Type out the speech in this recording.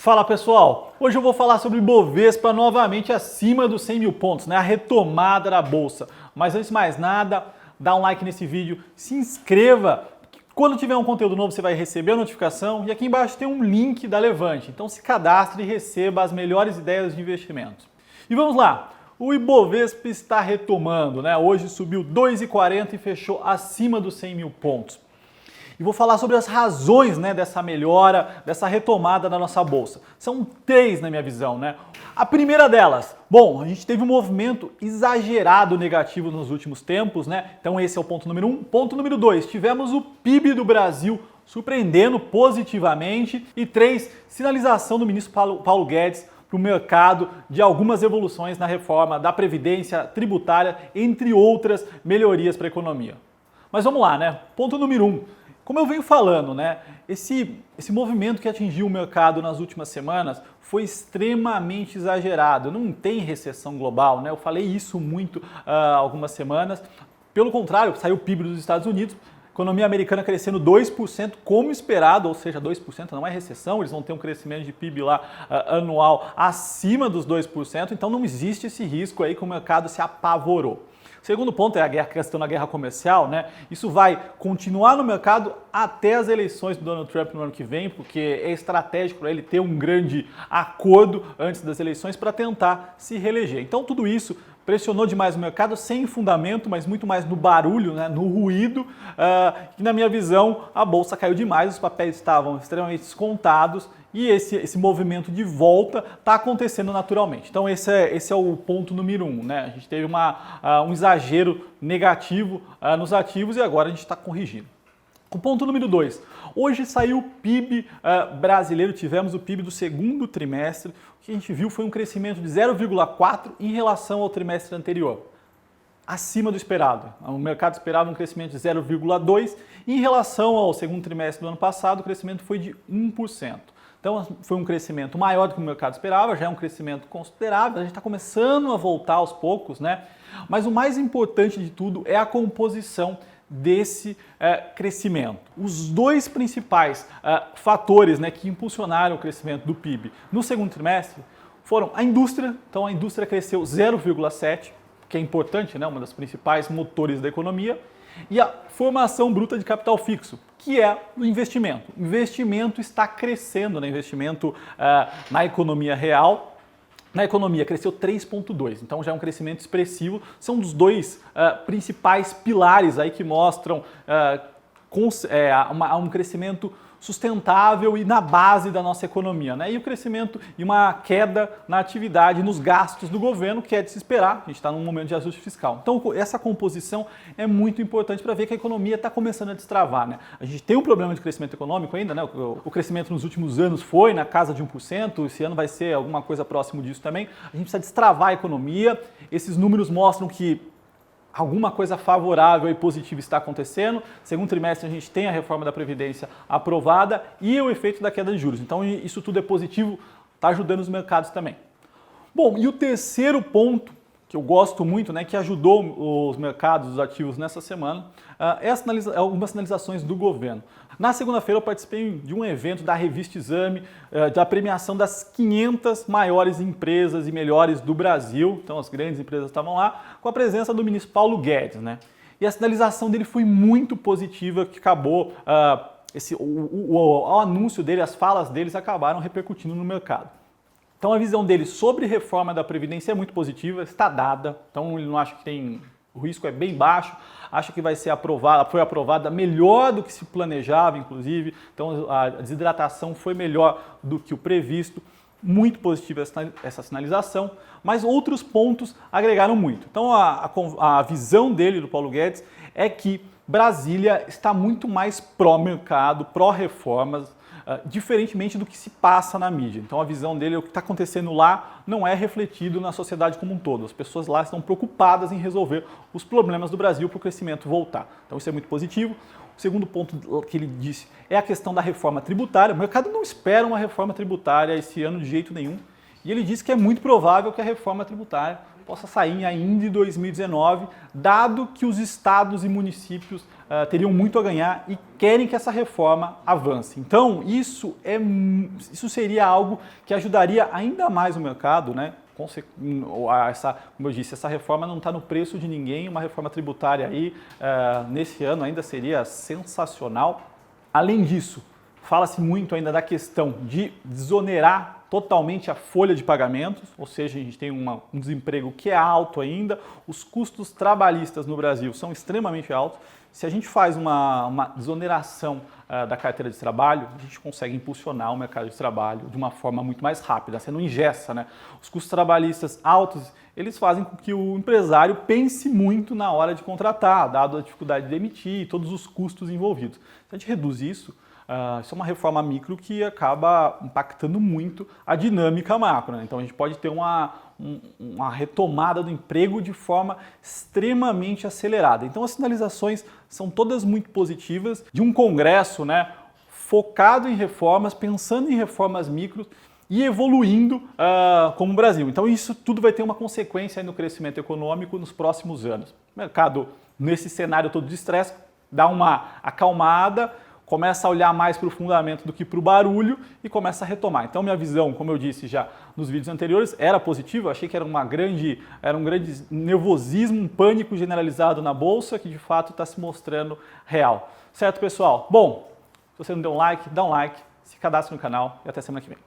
Fala pessoal, hoje eu vou falar sobre Ibovespa novamente acima dos 100 mil pontos, né? A retomada da bolsa. Mas antes de mais nada, dá um like nesse vídeo, se inscreva. Quando tiver um conteúdo novo você vai receber a notificação e aqui embaixo tem um link da Levante. Então se cadastre e receba as melhores ideias de investimento. E vamos lá, o Ibovespa está retomando, né? Hoje subiu 2,40 e fechou acima dos 100 mil pontos. E vou falar sobre as razões, né, dessa melhora, dessa retomada da nossa bolsa. São três na minha visão, né? A primeira delas, bom, a gente teve um movimento exagerado negativo nos últimos tempos, né? Então esse é o ponto número 1. Ponto número 2, tivemos o PIB do Brasil surpreendendo positivamente. E 3, sinalização do ministro Paulo Guedes para o mercado de algumas evoluções na reforma da Previdência tributária, entre outras melhorias para a economia. Mas vamos lá, né? Ponto número 1. Como eu venho falando, né, esse movimento que atingiu o mercado nas últimas semanas foi extremamente exagerado. Não tem recessão global, né? Eu falei isso muito há algumas semanas. Pelo contrário, saiu o PIB dos Estados Unidos, economia americana crescendo 2% como esperado, ou seja, 2% não é recessão, eles vão ter um crescimento de PIB lá anual acima dos 2%, então não existe esse risco aí que o mercado se apavorou. Segundo ponto é a questão da guerra comercial, né? Isso vai continuar no mercado até as eleições do Donald Trump no ano que vem, porque é estratégico para ele ter um grande acordo antes das eleições para tentar se reeleger. Então tudo isso pressionou demais o mercado, sem fundamento, mas muito mais no barulho, né, no ruído, que na minha visão a bolsa caiu demais, os papéis estavam extremamente descontados e esse movimento de volta está acontecendo naturalmente. Então esse é o ponto número 1, né? A gente teve um exagero negativo nos ativos e agora a gente está corrigindo. O ponto número 2, hoje saiu o PIB brasileiro, tivemos o PIB do segundo trimestre, o que a gente viu foi um crescimento de 0,4 em relação ao trimestre anterior, acima do esperado. O mercado esperava um crescimento de 0,2, em relação ao segundo trimestre do ano passado, o crescimento foi de 1%. Então foi um crescimento maior do que o mercado esperava, já é um crescimento considerável, a gente está começando a voltar aos poucos, né? Mas o mais importante de tudo é a composição desse crescimento. Os dois principais fatores, né, que impulsionaram o crescimento do PIB no segundo trimestre foram a indústria. Então a indústria cresceu 0,7, que é importante, né, uma das principais motores da economia, e a formação bruta de capital fixo, que é o investimento. O investimento está crescendo, né, investimento na economia real. Na economia cresceu 3,2, então já é um crescimento expressivo. São dos dois principais pilares aí que mostram um crescimento sustentável e na base da nossa economia, né? E o crescimento e uma queda na atividade, nos gastos do governo, que é de se esperar. A gente está num momento de ajuste fiscal. Então essa composição é muito importante para ver que a economia está começando a destravar, né? A gente tem um problema de crescimento econômico ainda, né? O crescimento nos últimos anos foi na casa de 1%, esse ano vai ser alguma coisa próximo disso também. A gente precisa destravar a economia. Esses números mostram que alguma coisa favorável e positiva está acontecendo. Segundo trimestre a gente tem a reforma da Previdência aprovada e o efeito da queda de juros. Então isso tudo é positivo, está ajudando os mercados também. Bom, e o terceiro ponto que eu gosto muito, né, que ajudou os mercados, os ativos nessa semana, é algumas sinalizações do governo. Na segunda-feira eu participei de um evento da revista Exame, da premiação das 500 maiores empresas e melhores do Brasil. Então as grandes empresas estavam lá, com a presença do ministro Paulo Guedes, né? E a sinalização dele foi muito positiva, que acabou, o anúncio dele, as falas deles acabaram repercutindo no mercado. Então a visão dele sobre reforma da Previdência é muito positiva, está dada, então ele não acha que tem... O risco é bem baixo, acha que vai ser aprovada, foi aprovada melhor do que se planejava, inclusive. Então a desidratação foi melhor do que o previsto. Muito positiva essa sinalização, mas outros pontos agregaram muito. Então a visão dele, do Paulo Guedes, é que Brasília está muito mais pró-mercado, pró-reformas, diferentemente do que se passa na mídia. Então a visão dele, o que está acontecendo lá não é refletido na sociedade como um todo. As pessoas lá estão preocupadas em resolver os problemas do Brasil para o crescimento voltar. Então isso é muito positivo. O segundo ponto que ele disse é a questão da reforma tributária. O mercado não espera uma reforma tributária esse ano de jeito nenhum. E ele disse que é muito provável que a reforma tributária possa sair ainda em 2019, dado que os estados e municípios teriam muito a ganhar e querem que essa reforma avance. Então, isso seria algo que ajudaria ainda mais o mercado, né? Como eu disse, essa reforma não está no preço de ninguém, uma reforma tributária aí nesse ano ainda seria sensacional. Além disso, fala-se muito ainda da questão de desonerar totalmente a folha de pagamentos, ou seja, a gente tem um desemprego que é alto ainda, os custos trabalhistas no Brasil são extremamente altos. Se a gente faz uma desoneração da carteira de trabalho, a gente consegue impulsionar o mercado de trabalho de uma forma muito mais rápida, você não engessa, né? Os custos trabalhistas altos, eles fazem com que o empresário pense muito na hora de contratar, dado a dificuldade de demitir e todos os custos envolvidos. Se a gente reduz isso, isso é uma reforma micro que acaba impactando muito a dinâmica macro, né? Então a gente pode ter uma retomada do emprego de forma extremamente acelerada. Então as sinalizações são todas muito positivas de um Congresso, né, focado em reformas, pensando em reformas micros e evoluindo como o Brasil. Então isso tudo vai ter uma consequência aí no crescimento econômico nos próximos anos. O mercado, nesse cenário todo de estresse, dá uma acalmada, começa a olhar mais para o fundamento do que para o barulho e começa a retomar. Então minha visão, como eu disse já nos vídeos anteriores, era positiva. Eu achei que era um grande nervosismo, um pânico generalizado na Bolsa, que de fato está se mostrando real. Certo, pessoal? Bom, se você não deu um like, dá um like, se cadastre no canal e até semana que vem.